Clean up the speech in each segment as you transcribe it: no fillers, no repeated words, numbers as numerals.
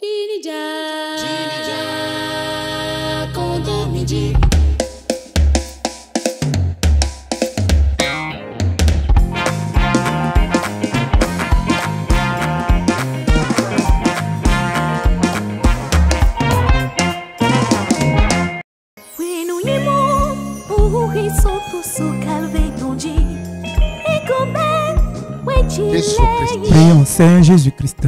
Jinija, Jinija, Kondomiji. Prions, Seigneur Jésus-Christ,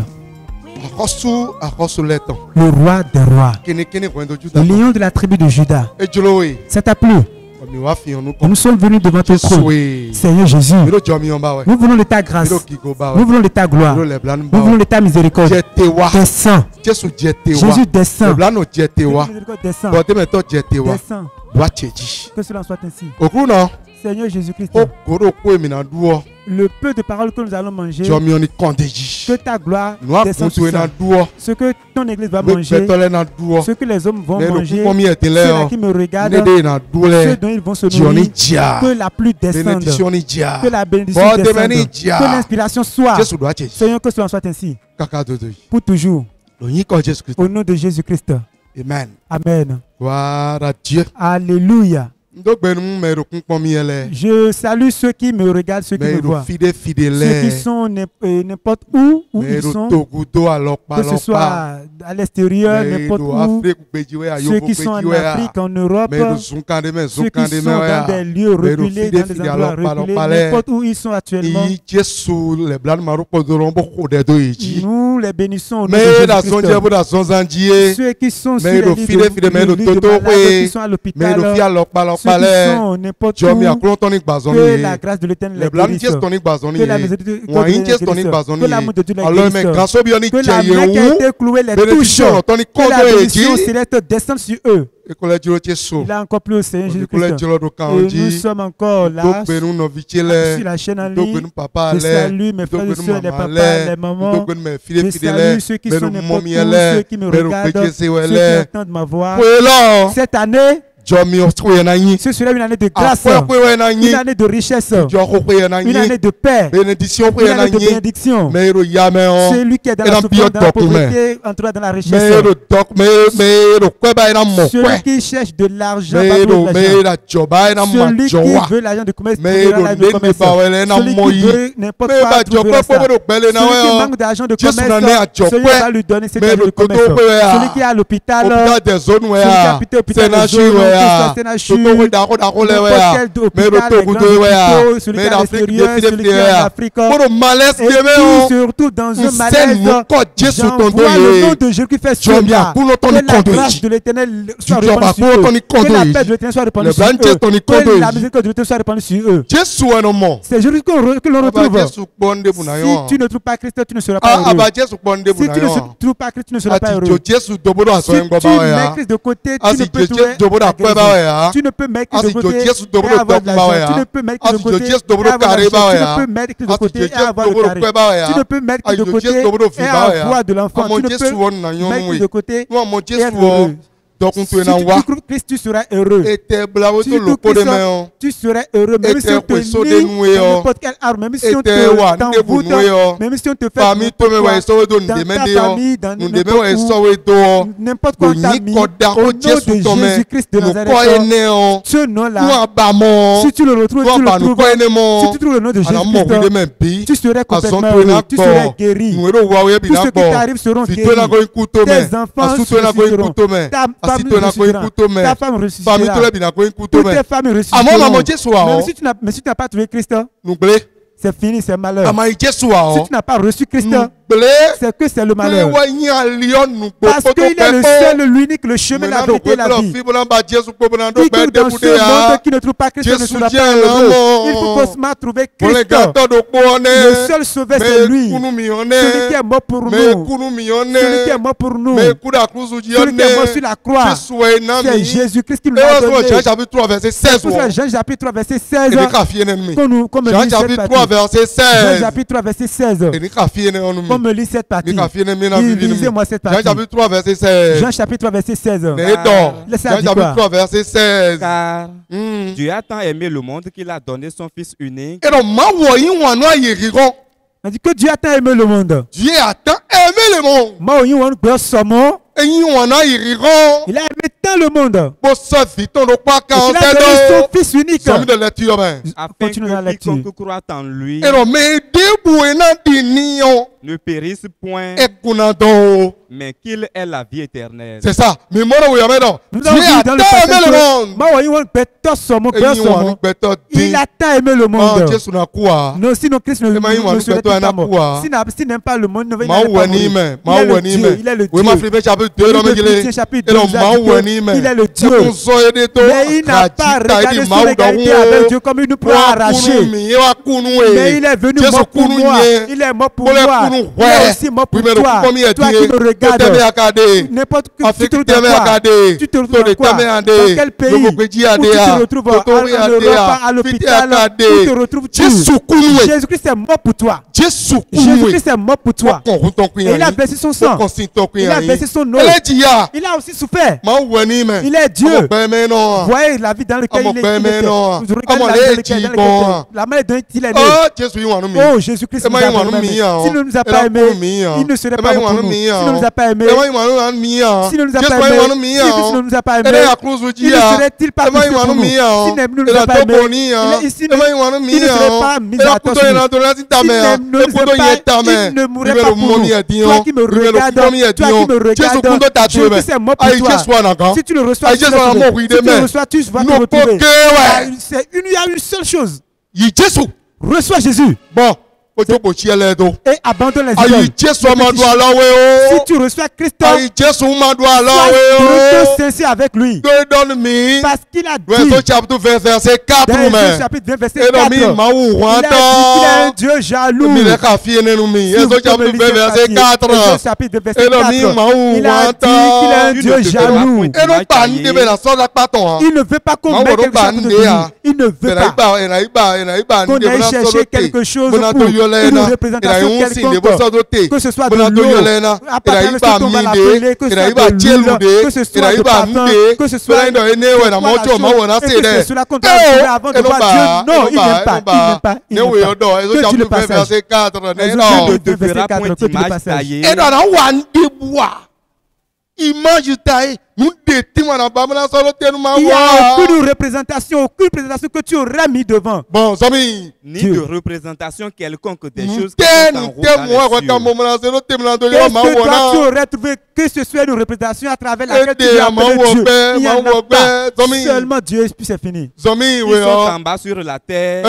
le roi des rois, le lion de la tribu de Juda. Ça t'a plu? Nous sommes venus devant ton trône, Seigneur Jésus. Nous voulons de ta grâce, nous voulons de ta gloire, nous voulons de ta miséricorde. Descends, Jésus descend. Que cela soit ainsi. Seigneur Jésus-Christ, le peu de paroles que nous allons manger, que ta gloire descende sur ça. Ce que ton église va manger, ce que les hommes vont manger, ceux qui me regardent, ceux dont ils vont se nourrir, que la pluie descende, que la bénédiction descende, que l'inspiration soit. Seigneur, que cela soit ainsi. Pour toujours. Au nom de Jésus-Christ. Amen. Amen. Gloire Dieu. Alléluia. Je salue ceux qui me regardent, ceux qui me voient. Ceux qui sont n'importe où ils sont, que ce soit à l'extérieur, n'importe où. Ceux qui sont en Afrique, en Europe, ceux qui sont dans des lieux reculés, dans des endroits reculés, n'importe où ils sont actuellement. Nous les bénissons au nom de Jésus-Christ. Ceux qui sont sur les lits de malades, qui sont à l'hôpital, ceux qui sont n'importe où, que la grâce de l'Éternel les guérisse, que la miséricorde de Dieu les guérisse, que l'amour de Dieu les guérisse, que la main qui a été clouée les touche, que la bénédiction céleste descende sur eux. Il a encore plus, Seigneur Jésus-Christ. Et nous sommes encore là sur la chaîne en ligne. Je salue mes frères et sœurs, les papas, les mamans. Je salue ceux qui sont n'importe où, ceux qui me regardent, ceux qui entendent ma voix. Cette année, ce sera une année de grâce, une année de richesse, une année de paix, une année de bénédiction. Celui qui est dans la souffrance, dans la pauvreté, entrera dans la richesse. Celui qui cherche de l'argent, celui qui veut l'argent de commerce, celui qui veut n'importe quoi, trouvera ça. Celui qui manque d'argent de commerce, celui va lui donner cet argent de commerce. Celui qui est à l'hôpital, celui qui est à l'hôpital des zones, surtout dans un malaise, j'envoie le nom de Jésus qui fait cela. Que la grâce de l'Éternel soit répandue sur eux, que la paix de l'Éternel soit répandue sur eux, que la miséricorde de l'Éternel soit répandue sur eux. C'est Jésus que l'on retrouve. Si tu ne trouves pas Christ, tu ne seras pas heureux. Si tu ne trouves pas Christ, tu ne seras pas heureux. Si tu mets Christ de côté, tu ne peux trouver. Tu ne peux mettre de côté et avoir de l'argent. Tu ne peux mettre de côté et avoir de l'argent. Tu ne peux mettre de côté et avoir le carré. Tu ne peux mettre de côté et avoir de l'enfant. Tu ne peux mettre de côté et être heureux. Si tu trouves Christ, tu seras heureux. Si tu trouves Christ, tu seras heureux. Même si on te lie dans n'importe quelle arme, même si on t'envoûte, même si on te fait dans ta famille, dans n'importe quoi on t'a mis, au nom de Jésus-Christ de Nazareth, ce nom-là, si tu le retrouves, si tu trouves le nom de Jésus-Christ, tu serais complètement heureux, tu serais guéri. Tout ce qui t'arrive seront guéris. Tes enfants ressusciteront. Ta femme ressuscitera. Toutes tes familles ressusciteront. Mais si tu n'as pas trouvé Christ, c'est fini, c'est malheur. Si tu n'as pas reçu Christ, c'est que c'est le malheur. Parce qu'il est le seul, l'unique, le chemin, la vérité et la vie. Quiconque dans ce monde qui ne trouve pas Christ ne sera pas heureux. Il faut forcément trouver Christ. Le seul sauveur, c'est lui. Celui qui est mort pour nous. Celui qui est mort pour nous. Celui qui est mort sur la croix. C'est Jésus-Christ qui nous a donné. Jean chapitre 3, verset 16. Jean chapitre 3, verset 16. Jean chapitre 3, verset 16. Comme me lit cette partie. Lisez-moi cette partie. Jean chapitre 3, verset 16. Jean chapitre 3, verset 16. Jean chapitre 3, verset 16. Car Dieu a tant aimé le monde qu'il a donné son Fils unique. On dit que Dieu a tant aimé le monde. Dieu a tant aimé le monde. Il a aimé tant le monde. Il a donné son fils unique. Afin que quiconque croit en lui ne périsse point, mais qu'il ait la vie éternelle. C'est ça. Mais moi, Dieu a tant aimé le monde. Il a tant aimé le monde. Non, sinon Christ ne serait pas mort. S'il n'aime pas le monde, il ne va pas mourir. Il est le Dieu. Il est le Dieu. Mais il n'a pas regardé son égalité avec Dieu comme il nous pourra arracher. Mais il est venu mort pour moi. Il est mort pour moi. Il est aussi mort pour toi. Toi qui me regardes. N'importe qui tu te retrouves quoi? Tu te retrouves quoi? Dans quel pays? Où tu te retrouves en Europe, à l'hôpital? Où te retrouves-tu? Jésus-Christ est mort pour toi. Jésus-Christ est mort pour toi. Et il a versé son sang. Il a versé son eau. Il a aussi souffert. Il est Dieu. Vous voyez la vie dans laquelle il était. Vous regardez la vie dans laquelle il était. La manière dont il est né. Oh, Jésus-Christ nous a aimé. S'il ne nous a pas aimé, il ne serait pas pour nous. S'il ne nous a pas aimé, s'il ne nous a pas aimé, si ne nous a pas aimé, il ne serait-il pas pour nous? S'il ne nous a pas aimé, il ne serait pas mis à tort sur nous. S'il ne nous a pas, il ne mourrait pas pour nous. Toi qui me regardes, Jésus est mort pour toi. Si tu le reçois, tu vas te retrouver. Il y a une seule chose. Reçois Jésus. Bon. Et abandonne les idoles. Si tu reçois Christ, sois sincère avec lui. Parce qu'il a dit dans chapitre 20, verset 4, il a dit qu'il est un Dieu jaloux. Il a dit qu'il est un Dieu jaloux. Il ne veut pas qu'on mette quelque chose de lui. Il ne veut pas qu'on aille chercher quelque chose pour une représentation quelconque, que ce soit de l'eau, après le temps on va l'appeler, que ce soit de l'huile, que ce soit de parfum, que ce soit cela qu'on doit trouver avant de voir Dieu. Non, il n'aime pas, il n'aime pas. Que tu le passages. Ne devra point d'image taillée. Image taillée. Il n'y a aucune représentation que tu aurais mis devant. Bon, ni de représentation quelconque des choses qui sont en haut dans les cieux. Est-ce que toi tu aurais trouvé que ce soit une représentation à travers laquelle tu as appelé Dieu? Il n'y en a pas. Seulement Dieu, puis c'est fini. Ils sont en bas sur la terre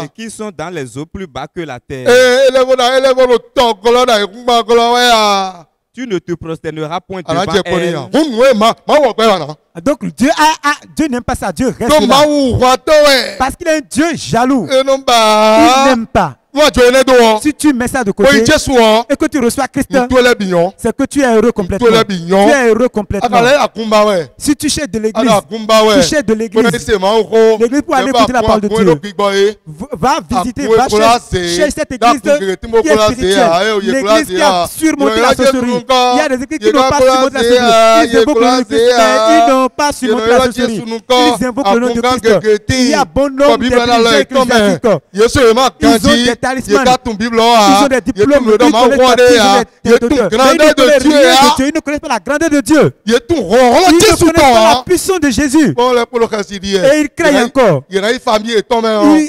et qui sont dans les eaux plus bas que la terre. Tu ne te prosterneras point devant elle. Donc Dieu n'aime pas ça. Dieu reste là. Parce qu'il est un Dieu jaloux. Il n'aime pas. Si tu mets ça de côté et que tu reçois Christ, c'est que tu es heureux complètement. Tu es heureux complètement. Si tu cherches de l'église, tu cherches de l'église pour aller écouter la parole de Dieu. Va visiter, va chercher cette église qui est spirituelle. L'église qui a surmonté la sorcellerie. Il y a des églises qui n'ont pas surmonté la sorcellerie. Ils invoquent le nom de Christ, mais ils n'ont pas surmonté la sorcellerie. Ils invoquent le nom de Christ. Il y a bon nombre d'églises ecclésiastiques. Ils ont des talismans. Ils ont des diplômes. Ils ne connaissent pas la grandeur de Dieu. Ils ne connaissent pas la puissance de Jésus. Et ils craignent encore.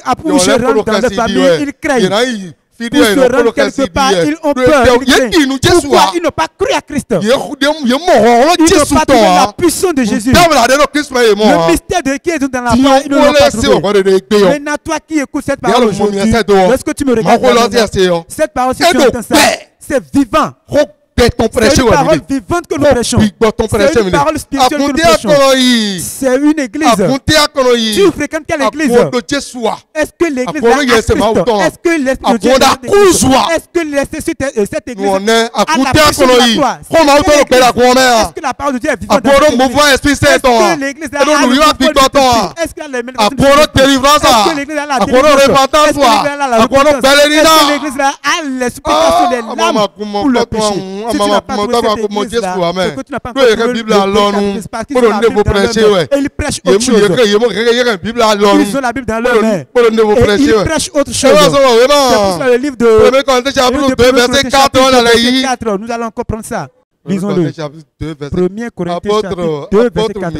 Après, je rentre dans la famille, ils craignent. Pour se rendre quelque part, ils ont peur. Pourquoi ils n'ont pas cru à Christ? Ils n'ont pas trouvé la puissance de Jésus. Le mystère de qui est dans la foi, ils ne l'ont pas trouvé. Maintenant, toi qui écoutes cette parole aujourd'hui, lorsque tu me regardes, cette parole, si tu entends ça, c'est vivant. C'est une parole vivante que nous prêchons. C'est une parole spirituelle que nous prêchons. C'est une église. Tu fréquentes quelle église? Est-ce que l'église a Christ? Est-ce que l'Esprit de Dieu est-ce que cette église a la puissance de la croix? Est-ce que la parole de Dieu est vivante dans cette église? Est-ce que l'église a le pouvoir? Est-ce qu'elle a les délivrance? Est-ce que l'église a la délivrance? Est-ce que l'église a la repentance? Est-ce que l'église a l'explication des larmes pour le péché? tu n'as pas trouvé cette église-là, c'est que tu n'as pas encore trouvé le Bible dans leur main. Et ils prêchent autre chose. Ils ont la Bible dans leur main. Et ils prêchent autre chose. C'est pour ça le livre de 1 Corinthiens chapitre 4. Nous allons comprendre ça. Lisons-le. 1 Corinthiens chapitre 2, verset 4.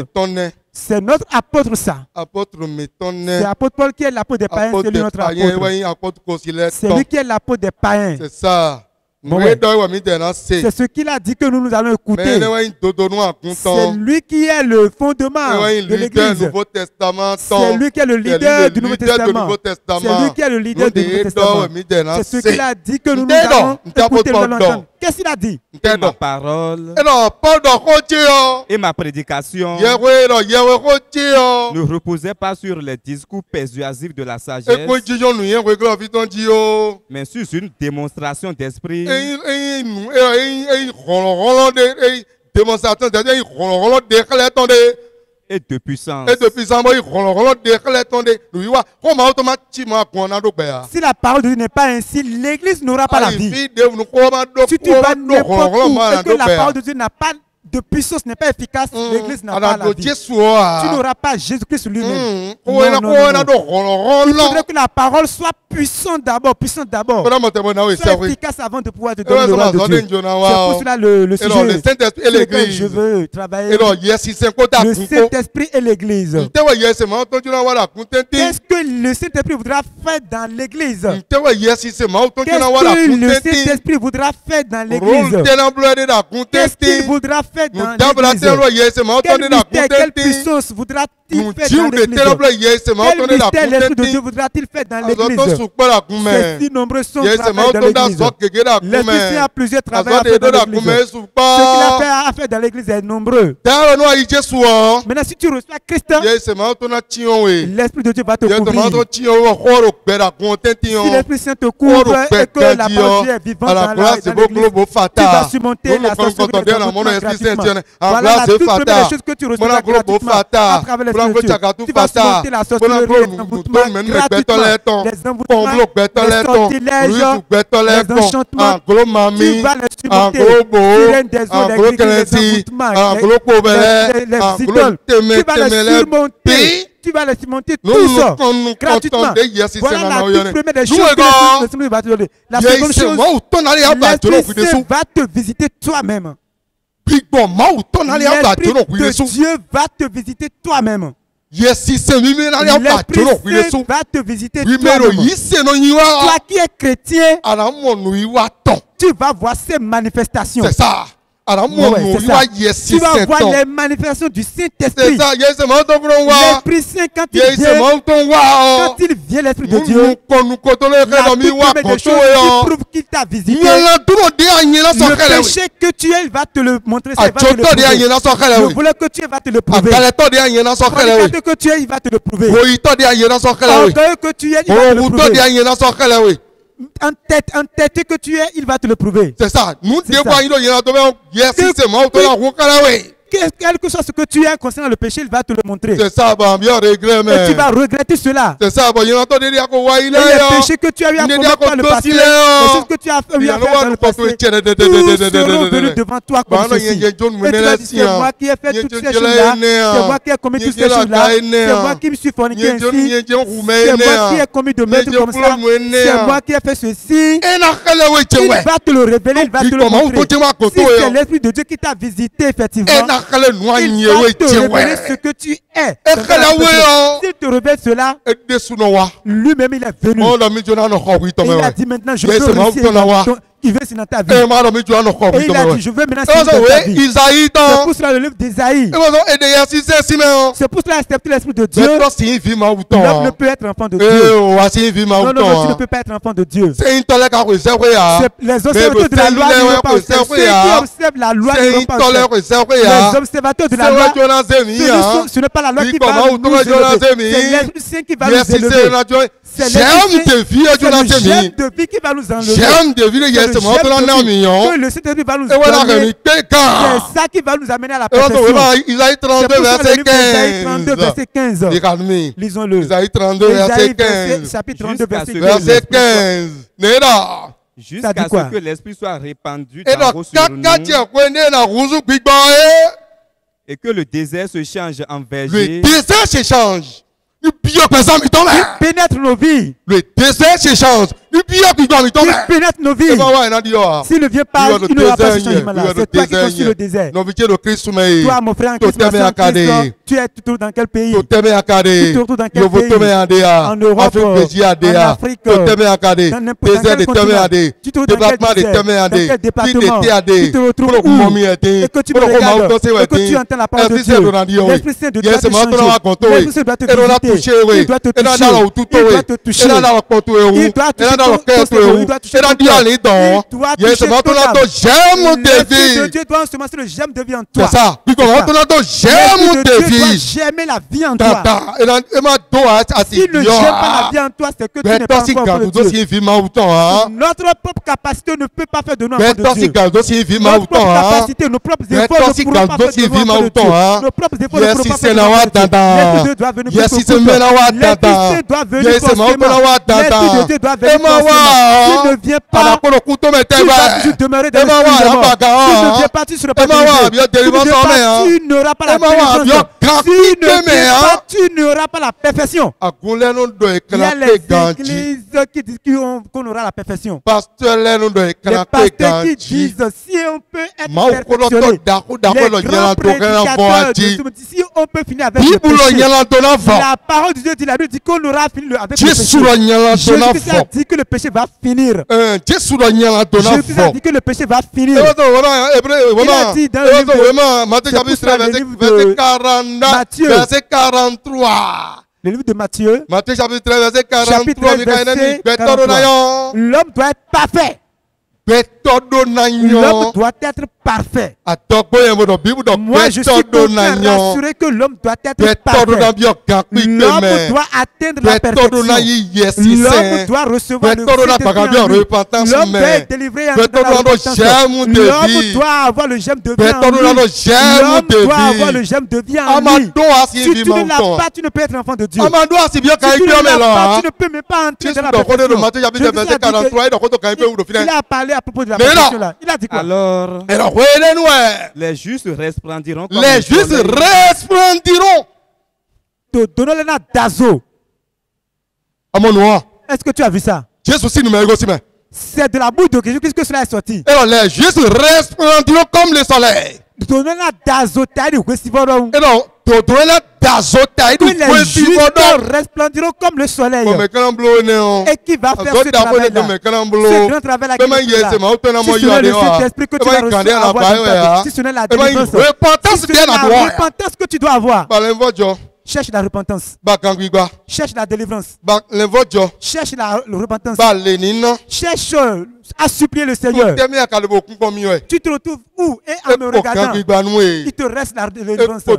C'est notre apôtre ça. C'est l'apôtre Paul qui est l'apôtre des païens, c'est lui notre apôtre. C'est lui qui est l'apôtre des païens. C'est ça. Bon, ouais. C'est ce qu'il a dit que nous allons écouter. C'est lui qui est le fondement de l'Église. C'est lui qui est le leader du Nouveau Testament. C'est lui qui est le leader du Nouveau Testament. C'est ce qu'il a dit que nous allons écouter longtemps. Qu'est-ce qu'il a dit? Et ma parole et ma prédication ne reposaient pas sur les discours persuasifs de la sagesse, mais sur une démonstration d'esprit et de puissance. Si la parole de Dieu n'est pas ainsi, l'Église n'aura pas la vie. Si tu vas n'importe où et que la parole de Dieu n'a pas de puissance, n'est pas efficace, l'Église n'a pas la vie. Tu n'auras pas Jésus-Christ lui-même. Il faudrait que la parole soit puissante d'abord, soit efficace avant de pouvoir te donner le roi de Dieu. C'est pour cela le sujet sur lequel je veux travailler. Le Saint-Esprit et l'Église. Qu'est-ce que le Saint-Esprit voudra faire dans l'Église? Qu'est-ce que le Saint-Esprit voudra faire dans l'Église? Qu'est-ce qu'il voudra faire dans l'Église? Quelle puissance voudra-t-il faire dans l'Église? Quel mystère l'Esprit de Dieu voudra-t-il faire dans l'Église? Ces si nombreux sont travailleurs dans l'Église. L'Esprit Saint a plusieurs travailleurs à faire dans l'Église. Ce qu'il a fait à faire dans l'Église est nombreux. Maintenant, si tu reçois Christ, l'Esprit de Dieu va te couvrir. Si l'Esprit Saint te couvre et que la parole de Dieu est vivante dans l'Église, tu vas surmonter la sorcellerie gratuitement. Voilà la toute première chose que tu reçois gratuitement à travers l'Esprit de Dieu. Tu vas surmonter la sorcellerie, les envoûtements gratuitement. Les envoûtements, les sortilèges, les enchantements. Tu vas les surmonter. Sirène des eaux, les envoûtements, les idoles. Tu vas les surmonter. Tu vas les surmonter tous gratuitement. Voilà la toute première des choses que l'Esprit va te donner. La seconde chose, l'Esprit Saint va te visiter toi-même. L'Esprit de Dieu va te visiter toi-même. L'Esprit Saint va te visiter toi-même. Toi qui es chrétien, tu vas voir ces manifestations. C'est ça. Tu vas voir les manifestations du Saint-Esprit. L'Esprit Saint, quand il vient, l'Esprit de Dieu, la toute première des choses qui prouve qu'il t'a visité, le péché que tu es, il va te le montrer. Il va te le prouver. Le voleur que tu es, va te le prouver. Le que tu es, il va te le prouver. L'orgueil que tu es, il va te le prouver. En tête que tu es, il va te le prouver. C'est ça. Quel que soit ce que tu as concernant le péché, il va te le montrer. C'est ça, et tu vas regretter cela. C'est ça, et les péchés que tu as eu à commettre dans le passé, les choses que tu as eu à faire dans le passé, tous seront venus devant toi comme ceci. Et tu vas dire, c'est moi qui ai fait toutes ces choses-là, c'est moi qui ai commis toutes ces choses-là, c'est moi qui me suis forniqué ainsi, c'est moi qui ai commis de meurtre comme ça, c'est moi qui ai fait ceci. Il va te le révéler, il va te le montrer. Si c'est l'Esprit de Dieu qui t'a visité, effectivement, il va te révéler ce que tu es. S'il te révèle cela, lui-même il est venu. Et il a dit maintenant je veux réussir. Il veut dans ta vie. Et il a dit je veux maintenant dans ta vie. C'est pour cela le livre d'Ésaïe. C'est pour cela accepter l'Esprit de Dieu. L'homme ne peut être enfant de Dieu. Non, tu ne peux pas être enfant de Dieu. Les observateurs de la loi ne vont pas observer. Ceux qui observent la loi ne vont pas observer. Les observateurs de la loi, ce n'est pas la loi qui va nous élever. C'est l'Esprit Saint qui va nous élever. C'est le gemme de vie qui va nous enlever. Que le Saint-Esprit va nous donner. C'est ça qui va nous amener à la perfection. Isaïe 32, verset 15. Lisons-le. Isaïe 32, verset 15. Chapitre 32, verset 15. Jusqu'à ce que l'esprit soit répandu d'en haut sur nous et que le désert se change en verger. Le désert se change. Il pénètre nos vies. Le désert se change. Il pénètre nos vies. S'il ne vient pas, il n'aura pas ce changement-là. C'est toi qui construis le désert. Toi, mon frère en Christ, tu es toujours dans quel pays? Tu es toujours dans quel pays? En Europe, en Afrique, dans n'importe quel continent. Tu te retrouves dans quel département? Tu te retrouves où? Et que tu me regardes, et que tu entends la parole de Dieu. L'Esprit Saint de Dieu doit te changer. L'Esprit Saint doit te visiter. Il doit te toucher. Il doit te toucher. Il doit toucher ton cœur. Il doit toucher ton cœur. Il doit toucher ton âme. L'Esprit de Dieu doit ensemencer le germe de vie en toi. C'est ça. L'Esprit de Dieu doit germer la vie en toi. S'il ne germe pas la vie en toi, c'est que tu n'es pas encore pour Dieu. Notre propre capacité ne peut pas faire de nous enfants de Dieu. Notre propre capacité, nos propres efforts ne pourront pas faire de nous enfants de Dieu. Nos propres efforts ne pourront pas faire de nous enfants de Dieu. L'Esprit de Dieu doit venir pour l'Esprit doit venir forcément. L'Esprit de Dieu doit venir forcément. S'il ne vient pas, tu vas toujours demeurer dans l'esprit de mort. S'il ne vient pas, tu seras pas délivré. Tu n'auras pas la délivrance. S'il ne vient pas, tu n'auras pas la perfection. Il y a les églises qui disent qu'on aura la perfection. Les pasteurs qui disent si on peut être perfectionné. Les grands prédicateurs si on peut finir avec le péché. La parole de Dieu dit, la Bible dit qu'on aura fini avec le péché. Jésus a dit que le péché va finir. Jésus a dit que le péché va finir. Il a dit dans le livre de Matthieu, verset 43. Le livre de Matthieu, chapitre 13, verset 43. L'homme doit être parfait. L'homme doit être parfait. Moi, je suis totalement rassuré que l'homme doit être parfait. L'homme doit atteindre la perfection. L'homme doit recevoir le Christ. L'homme doit être délivré en repentance. L'homme doit avoir le germe de vie en lui. L'homme doit avoir le germe de vie en lui. Si tu ne l'as pas, tu ne peux être enfant de Dieu. Si tu ne l'as pas, tu ne peux même pas entrer dans la perfection. Il a parlé à propos de la perfection là. Il a dit quoi? Alors, les justes resplendiront comme les justes resplendiront. Donnons-le là d'azo. Est-ce que tu as vu ça? C'est de la bouche de Jésus que cela est sorti. Alors les justes resplendiront comme le soleil. Donnons-le là d'azo. Oui, les justes resplendiront comme le soleil. Et qui va faire ce travail-là? Ce grand travail-là qui est là. Si ce n'est le Saint-Esprit que tu vas recevoir, si ce n'est la délivrance, si ce n'est la repentance que tu dois avoir, cherche la repentance. Cherche la délivrance. Cherche la repentance. Cherche à supplier le Seigneur. Tu te retrouves où? Et en me regardant, il te reste la délivrance. Il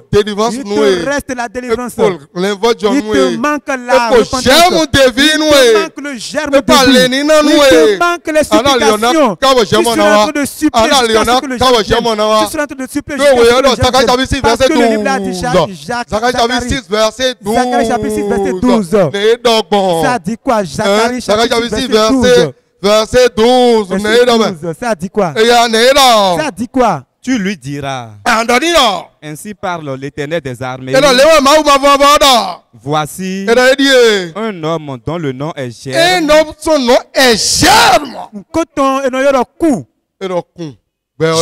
te reste la délivrance. Il te manque la repentance. Il te manque le germe de vie. Il te manque les supplications. Tu seras en train de supplier jusqu'à ce que le germe vienne. Tu seras en train de supplier jusqu'à ce que le germe vienne. Parce que le livre a dit Zacharie chapitre 6 verset 12. Ça dit quoi? Zacharie chapitre 6 verset 12. Verset 12. Ça dit quoi? Ça dit quoi? Tu lui diras. Ainsi parle l'Éternel des armées. Voici un homme dont le nom est Germe. Son nom est Germe.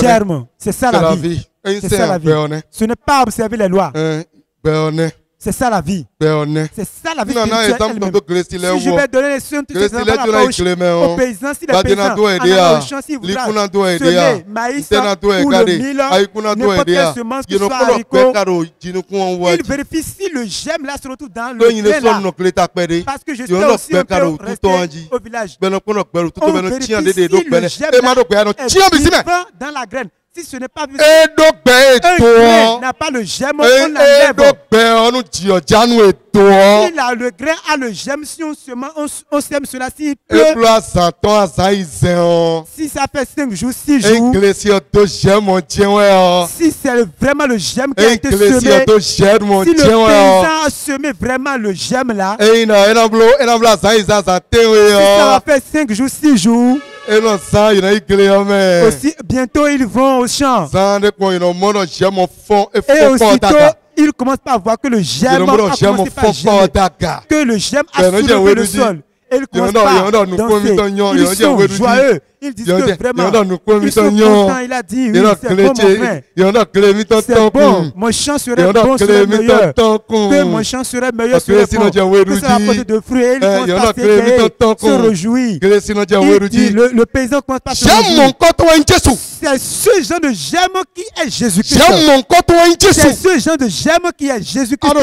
Germe, c'est ça la vie. C'est ça la vie. Ce n'est pas observer les lois. C'est ça la vie. C'est ça la vie spirituelle. Si je vais donner les sons, tu ne seras pas aux paysans. Si les paysans en allant au champ, s'ils voudraient semer maïs ou le mil, n'importe quelle semence qui soit haricot, ils vérifient si le germe là se retrouve dans le grain là. Parce que je suis aussi un peu resté au village. On vérifie si le germe là est vivant dans la graine. Si ce n'est pas vu, un grain n'a pas le germe, on l'enlève. Si le grain a le germe, si on sème cela, s'il peut, si ça fait 5 jours, 6 jours, si c'est vraiment le germe qui a été semé, si le paysan a semé vraiment le germe là, si ça va faire 5 jours, 6 jours, Aussi, bientôt ils vont au champ. Et aussitôt, ils commencent par voir que le germe a commencé par germer, que le germe a soulevé le sol. Et ils commencent par danser. Ils sont joyeux. Ils disent que vraiment, ils sont contents. Il a dit, oui, c'est bon, mon frère. C'est bon, mon chant serait bon, serait meilleur. Que mon chant serait meilleur, serait bon. Que ça apporte de fruits. Et ils commencent par se réjouir. Il dit, le paysan commence par se réjouir. C'est ce genre de germe qui est Jésus-Christ. C'est ce genre de germe qui est Jésus-Christ. Tu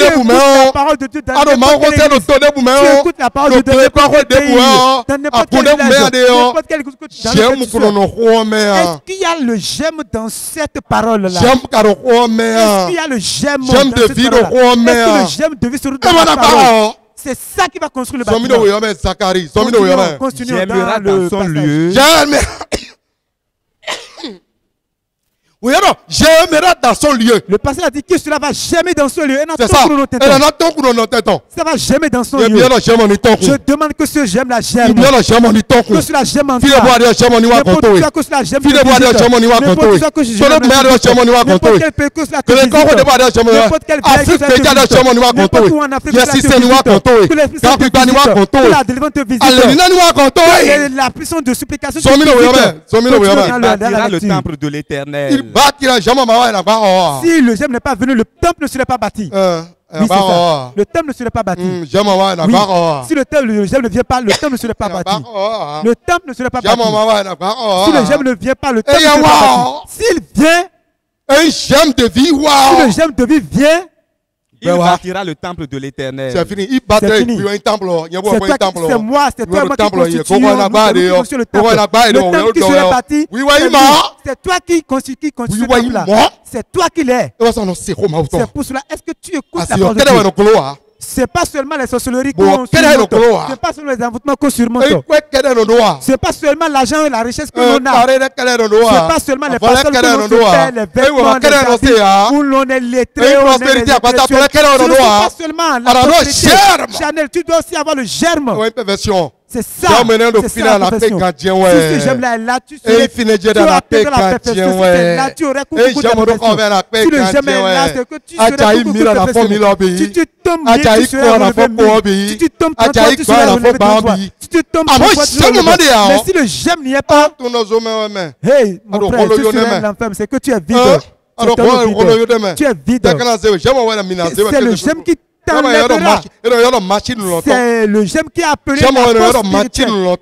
écoutes la parole de Dieu dans n'importe quelle église. Tu écoutes la parole de Dieu dans n'importe quel pays, dans n'importe quel village. Est-ce qu'il y a le germe dans cette parole-là? Est-ce qu'il y a le germe dans cette parole-là? Est-ce que le germe de vie se retrouve dans la parole? C'est ça qui va construire le bâtiment. Continuons dans le passage. J'aimerais dans son lieu. Le pasteur a dit que cela va jamais dans son lieu. C'est ça. Ça va jamais dans son lieu. Je demande que ce j'aime la germe. Que cela j'aime en toi. N'importe quoi que cela j'aime. N'importe quoi que je j'aime. N'importe quel pays que cela te visite. N'importe quel pays que cela te visite. N'importe où en Afrique que cela te visite. Que l'Esprit Saint te visite. Que la délivrance te visite. Que la puissance de supplication te visite. Le temple de l'Éternel. Si le germe n'est pas venu, le temple ne serait pas bâti. Oui, ça. Le temple ne serait pas bâti. Oui. Si le germe ne vient pas, le temple ne serait pas bâti. Le temple ne serait pas bâti. Si le germe ne vient pas, le temple ne serait pas bâti. S'il vient, un germe de vie, si le germe de vie vient, il bâtira le temple de l'Éternel. C'est fini. Il bâtira un temple. C'est moi, c'est toi, moi qui constitue le temple. Le temple qui serait bâti, c'est toi qui constitue le temple. C'est toi qui l'es. C'est pour cela. Est-ce que tu écoutes la parole de Dieu? C'est pas seulement les sorcelleries qu'on surmonte. C'est pas seulement les envoûtements qu'on surmonte. C'est pas seulement l'argent et la richesse que l'on a. C'est pas seulement les personnes que l'on se fait, les vêtements, les habits, où l'on est lettré, où on est les intellectuels. Ce n'est pas seulement la prospérité. Chanel, tu dois aussi avoir le germe. C'est ça. C'est ça la perfection. Si ce germe-là est là, tu serais la perfection. Si c'est là, tu aurais beaucoup de perfection. Si le germe est là, c'est que tu serais beaucoup de perfection. Si tu tombes bien, tu serais relevé. Si tu tombes dans toi, tu serais relevé dans toi. Si tu tombes dans toi, tu serais relevé. Mais si le germe n'y est pas, hey, mon frère, tu serais l'enfer, c'est que tu es vide. Tu es vide. C'est le germe qui c'est le germe qui a appelé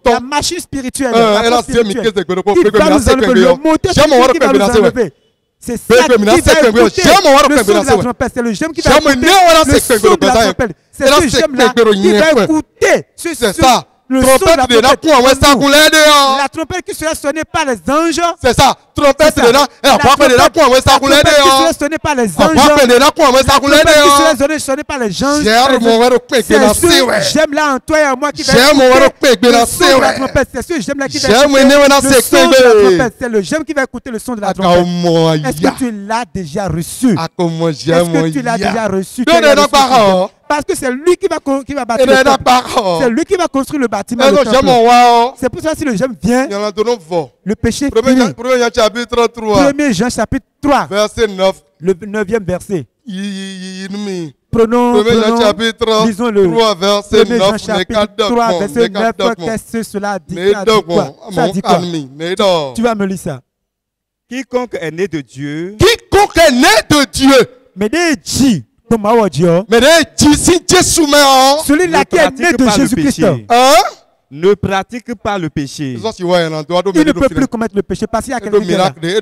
la machine spirituelle. Qui va nous enlever le moteur qui va nous enlever. C'est ça qui va écouter le son de la trompette. C'est le germe qui va écouter le son de la trompette. C'est ce germe-là qui va écouter le son de la trompette. La trompette qui sera sonnée par les anges. C'est ça. Trompette de là. La trompette qui sera sonnée par les anges. La trompette qui sera sonnée par les anges. C'est ce j'aime-là en toi et en moi qui va écouter le son de la trompette. C'est ce j'aime-là qui va écouter le son de la trompette. C'est le j'aime qui va écouter le son de la trompette. Est-ce que tu l'as déjà reçu? Est-ce que tu l'as déjà reçu? Parce que c'est lui qui va bâtir le temple. C'est lui qui va construire le bâtiment. C'est pour ça que si le j'aime vient, le péché finit. 1 Jean chapitre 3, verset 9. Le 9e verset. Prenons lisons le 3, verset 9. Jean chapitre 3, verset 9. Qu'est-ce que cela dit? Ça dit quoi? Tu vas me lire ça. Quiconque est né de Dieu. Quiconque est né de Dieu. Mais dit. Celui-là qui est né de Jésus-Christ ne pratique pas le péché. Il ne peut plus commettre le péché parce qu'il y a quelqu'un qui est là. Il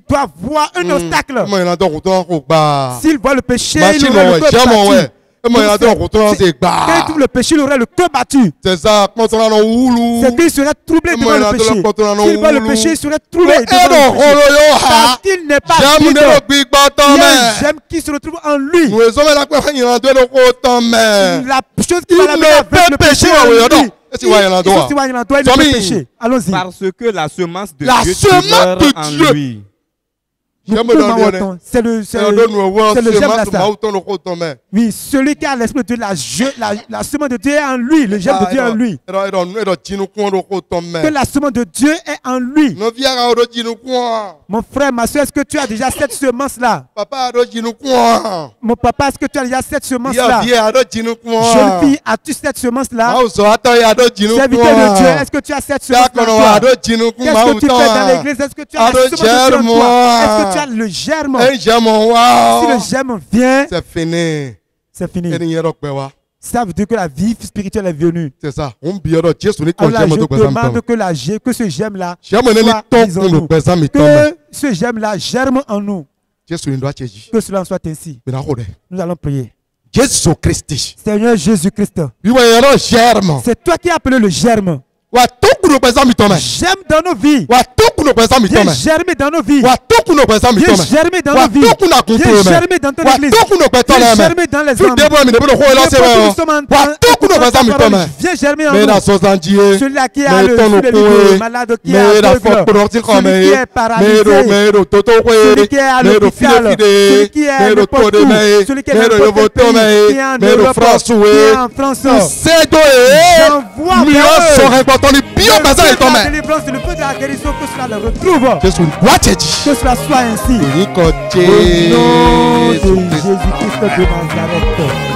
doit voir un obstacle. S'il voit le péché, il aura le cœur battu. Quand il trouve le péché, il aura le cœur battu. C'est ça. C'est qu'il serait troublé devant le péché. S'il voit le péché, il serait troublé devant le péché. Parce qu'il n'est pas vide. Il y a un j'aime qui se retrouve en lui. La chose qui va l'amener avec le péché en lui. Allons-y. Parce que la semence de Dieu demeure en lui. C'est le gemme là. Oui, celui qui a l'esprit de Dieu, la semence de Dieu est en lui. Le gemme de Dieu est en lui. Que la semence de Dieu est en lui. Mon frère, ma soeur, est-ce que tu as déjà cette semence-là? Mon papa, est-ce que tu as déjà cette semence-là? Jeune fille, as-tu cette semence-là? Serviteur de Dieu, est-ce que tu as cette semence-là? Qu'est-ce que tu fais dans l'église? Est-ce que tu as la semence de Dieu en toi? Est-ce que tu as le germe? Si le germe vient, c'est fini. C'est fini. Ça veut dire que la vie spirituelle est venue. C'est ça. Alors je demande que ce germe-là soit mis en nous. Que ce germe-là germe en nous. Que cela en soit ainsi. Nous allons prier. Seigneur Jésus-Christ. C'est toi qui as appelé le germe. J'aime dans nos vies. Viens germer dans nos vies. Viens germer dans nos vies. Viens germer dans ton église. Viens germer dans les hommes. Viens germer en nous. Celui-là qui a le malade, qui est aveugle, celui qui est paralysé, celui qui est à l'hôpital, celui qui est n'importe où, celui qui est n'importe pays, qui est en Europe, qui est en France. J'envoie la délivrance, le feu de la guérison, que cela le retrouve. Que cela soit ainsi. Au nom de Jésus-Christ de Nazareth.